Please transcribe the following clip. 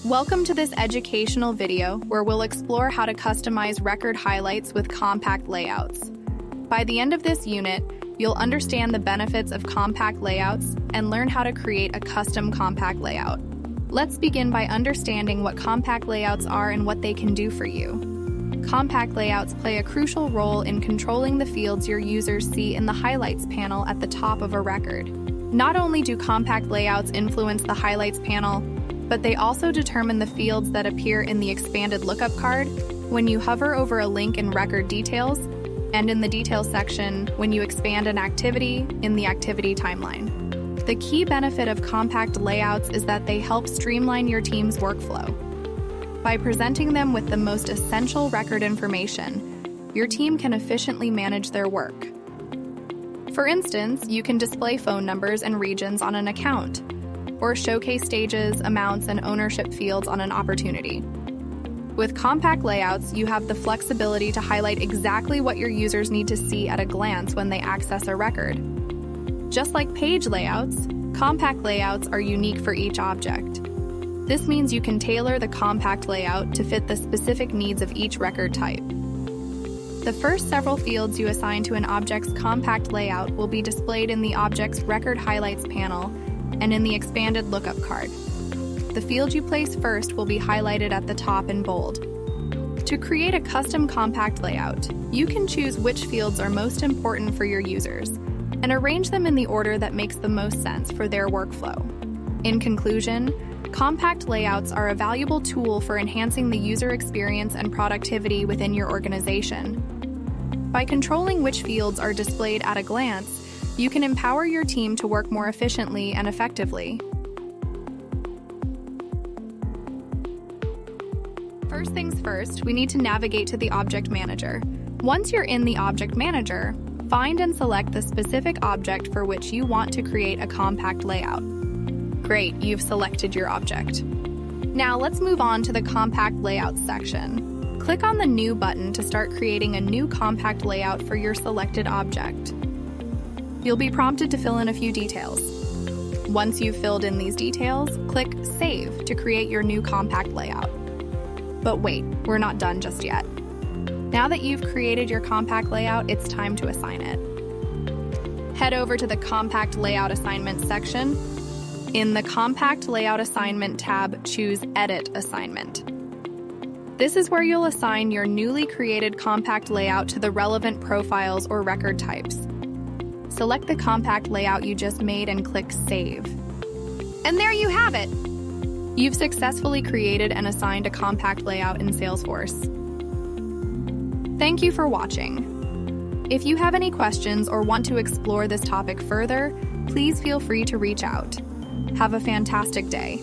Welcome to this educational video where we'll explore how to customize record highlights with compact layouts. By the end of this unit, you'll understand the benefits of compact layouts and learn how to create a custom compact layout. Let's begin by understanding what compact layouts are and what they can do for you. Compact layouts play a crucial role in controlling the fields your users see in the highlights panel at the top of a record. Not only do compact layouts influence the highlights panel, but they also determine the fields that appear in the expanded lookup card when you hover over a link in record details, and in the details section when you expand an activity in the activity timeline. The key benefit of compact layouts is that they help streamline your team's workflow. By presenting them with the most essential record information, your team can efficiently manage their work. For instance, you can display phone numbers and regions on an account, or showcase stages, amounts, and ownership fields on an opportunity. With compact layouts, you have the flexibility to highlight exactly what your users need to see at a glance when they access a record. Just like page layouts, compact layouts are unique for each object. This means you can tailor the compact layout to fit the specific needs of each record type. The first several fields you assign to an object's compact layout will be displayed in the object's record highlights panel and in the expanded lookup card. The field you place first will be highlighted at the top in bold. To create a custom compact layout, you can choose which fields are most important for your users and arrange them in the order that makes the most sense for their workflow. In conclusion, compact layouts are a valuable tool for enhancing the user experience and productivity within your organization. By controlling which fields are displayed at a glance, you can empower your team to work more efficiently and effectively. First things first, we need to navigate to the Object Manager. Once you're in the Object Manager, find and select the specific object for which you want to create a compact layout. Great, you've selected your object. Now let's move on to the Compact Layouts section. Click on the New button to start creating a new compact layout for your selected object. You'll be prompted to fill in a few details. Once you've filled in these details, click Save to create your new compact layout. But wait, we're not done just yet. Now that you've created your compact layout, it's time to assign it. Head over to the Compact Layout Assignment section. In the Compact Layout Assignment tab, choose Edit Assignment. This is where you'll assign your newly created compact layout to the relevant profiles or record types. Select the compact layout you just made and click Save. And there you have it! You've successfully created and assigned a compact layout in Salesforce. Thank you for watching. If you have any questions or want to explore this topic further, please feel free to reach out. Have a fantastic day.